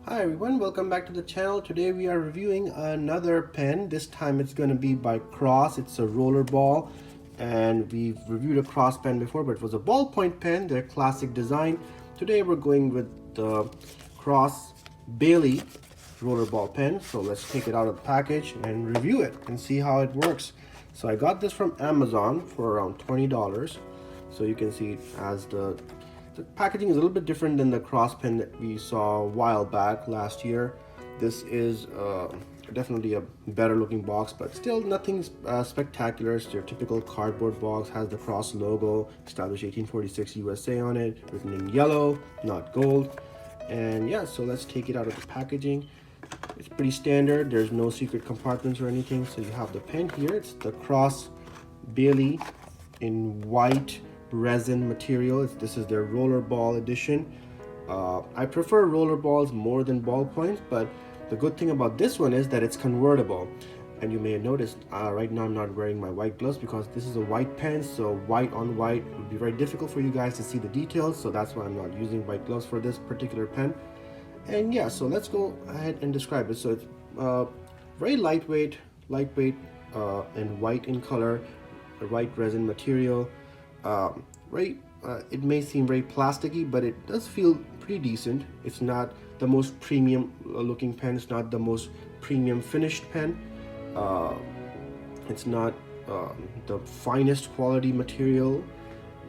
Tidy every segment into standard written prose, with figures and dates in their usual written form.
Hi everyone, welcome back to the channel. Today we are reviewing another pen. This time it's going to be by Cross. It's a Rollerball, and we've reviewed a Cross pen before, but it was a ballpoint pen, their classic design. Today we're going with the Cross Bailey Rollerball pen. So let's take it out of the package and review it and see how it works. So I got this from Amazon for around $20. So you can see it as the packaging is a little bit different than the Cross pen that we saw a while back last year. This is definitely a better looking box, but still nothing spectacular. It's your typical cardboard box, has the Cross logo, established 1846 USA on it, written in yellow, not gold. And yeah, so let's take it out of the packaging. It's pretty standard. There's no secret compartments or anything. So you have the pen here. It's the Cross Bailey in white resin material. This is their Rollerball edition. I prefer Rollerballs more than ballpoints, but the good thing about this one is that it's convertible. And you may have noticed right now I'm not wearing my white gloves because this is a white pen, so white on white would be very difficult for you guys to see the details, so that's why I'm not using white gloves for this particular pen. And yeah, so let's go ahead and describe it. So it's very lightweight and white in color, a white resin material. It may seem very plasticky, but it does feel pretty decent. It's not the most premium looking pen. It's not the most premium finished pen. It's not the finest quality material,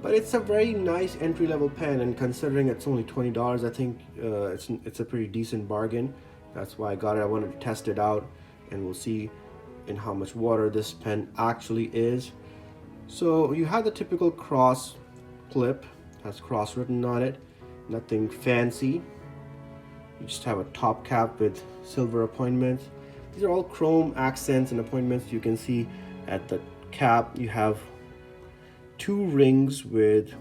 but it's a very nice entry-level pen, and considering it's only $20, I think it's a pretty decent bargain. That's why I got it. I wanted to test it out, and we'll see in how much water this pen actually is. So you have the typical Cross clip, has Cross written on it, nothing fancy. You just have a top cap with silver appointments. These are all chrome accents and appointments. You can see at the cap you have two rings with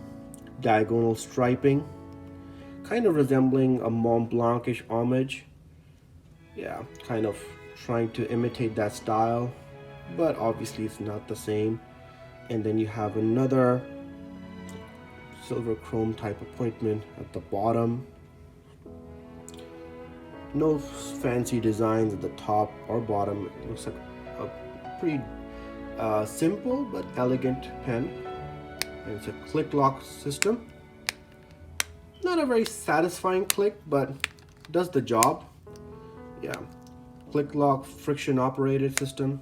diagonal striping, kind of resembling a Mont Blanc-ish homage. Yeah, kind of trying to imitate that style, but obviously it's not the same. And then you have another silver chrome type appointment at the bottom. No fancy designs at the top or bottom. It looks like a pretty simple but elegant pen. And it's a click lock system. Not a very satisfying click, but does the job. Yeah, click lock friction operated system.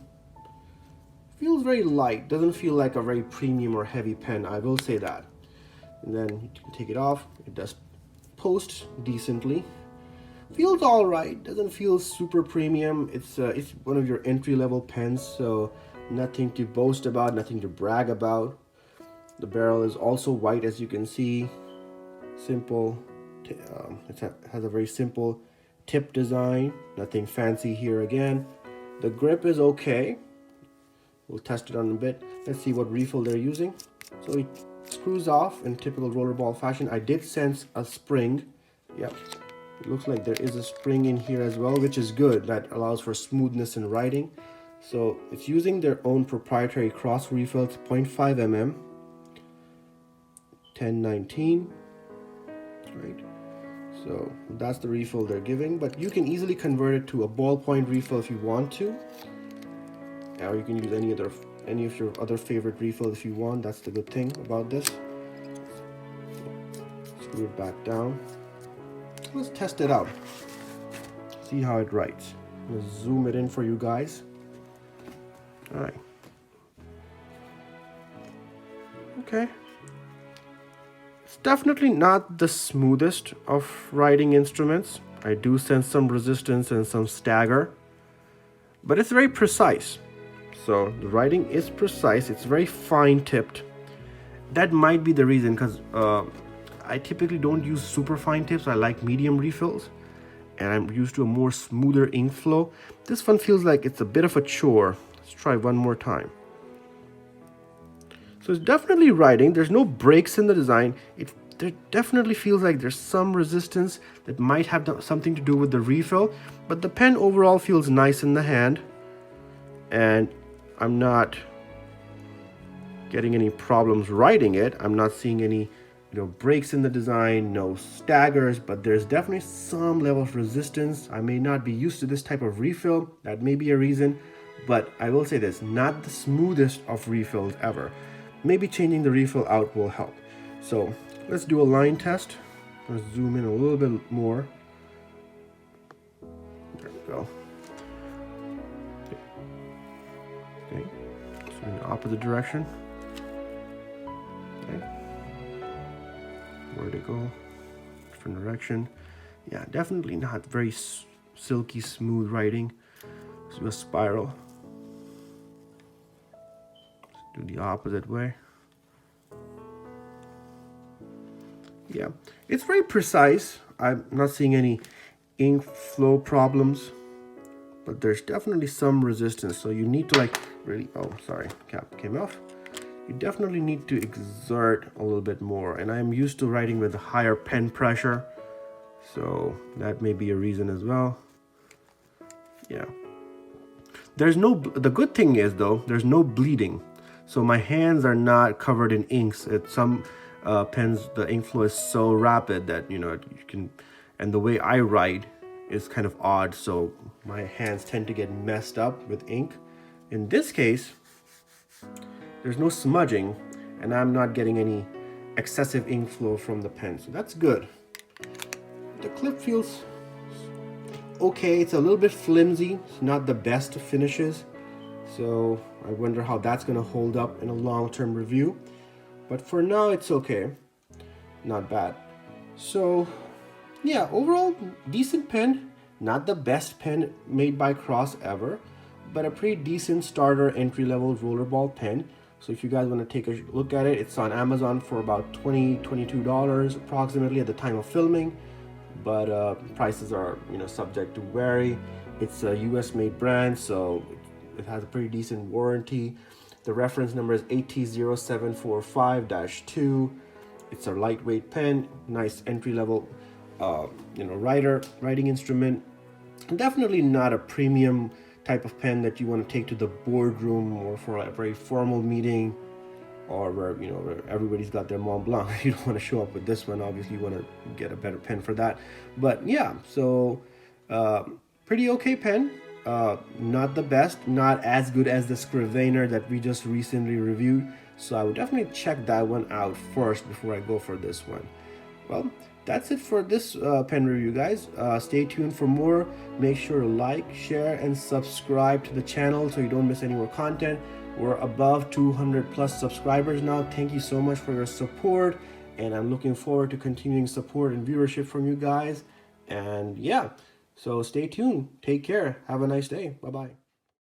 Feels very light, doesn't feel like a very premium or heavy pen, I will say that. And then you can take it off. It does post decently. Feels all right, doesn't feel super premium. It's one of your entry-level pens, so nothing to boast about, nothing to brag about. The barrel is also white, as you can see. Simple. It has a very simple tip design. Nothing fancy here again. The grip is okay. We'll test it on a bit. Let's see what refill they're using. So it screws off in typical Rollerball fashion. I did sense a spring. Yep, it looks like there is a spring in here as well, which is good. That allows for smoothness in writing. So it's using their own proprietary Cross refill. It's 0.5 mm, 1019, right? So that's the refill they're giving, but you can easily convert it to a ballpoint refill if you want to. Or you can use any of your other favorite refills if you want. That's the good thing about this. Screw it back down. Let's test it out. See how it writes. Let's zoom it in for you guys. All right. Okay. It's definitely not the smoothest of writing instruments. I do sense some resistance and some stagger, but it's very precise. So the writing is precise. It's very fine tipped. That might be the reason, because I typically don't use super fine tips. I like medium refills, and I'm used to a more smoother ink flow. This one feels like it's a bit of a chore. Let's try one more time. So it's definitely writing. There's no breaks in the design. There definitely feels like there's some resistance that might have something to do with the refill, but the pen overall feels nice in the hand, and I'm not getting any problems writing it. I'm not seeing any breaks in the design, no staggers, but there's definitely some level of resistance. I may not be used to this type of refill. That may be a reason, but I will say this, not the smoothest of refills ever. Maybe changing the refill out will help. So let's do a line test. Let's zoom in a little bit more. There we go. Okay, so in the opposite direction. Okay. Where to go? Different direction. Yeah, definitely not very silky smooth writing. Let's do a spiral. Let's do the opposite way. Yeah, it's very precise. I'm not seeing any ink flow problems, but there's definitely some resistance. So you need to like really, oh, sorry, cap came off. You definitely need to exert a little bit more. And I'm used to writing with a higher pen pressure, so that may be a reason as well. Yeah. The good thing is though, there's no bleeding. So my hands are not covered in inks. At some pens, the ink flow is so rapid that, you can, and the way I write is kind of odd. So my hands tend to get messed up with ink. In this case, there's no smudging and I'm not getting any excessive ink flow from the pen. So that's good. The clip feels okay. It's a little bit flimsy. It's not the best of finishes. So I wonder how that's going to hold up in a long-term review. But for now, it's okay. Not bad. So yeah, overall, decent pen. Not the best pen made by Cross ever, but a pretty decent starter entry-level rollerball pen. So if you guys want to take a look at it, it's on Amazon for about $22 approximately at the time of filming. But prices are, subject to vary. It's a US made brand, so it has a pretty decent warranty. The reference number is AT0745-2. It's a lightweight pen, nice entry-level, writing instrument. Definitely not a premium type of pen that you want to take to the boardroom or for a very formal meeting, or where where everybody's got their Mont Blanc. You don't want to show up with this one. Obviously, you want to get a better pen for that. But yeah, so pretty okay pen. Not the best, not as good as the Scrivener that we just recently reviewed. So I would definitely check that one out first before I go for this one. Well, that's it for this pen review, guys. Stay tuned for more. Make sure to like, share, and subscribe to the channel so you don't miss any more content. We're above 200 plus subscribers now. Thank you so much for your support, and I'm looking forward to continuing support and viewership from you guys. And yeah, so stay tuned. Take care. Have a nice day. Bye-bye.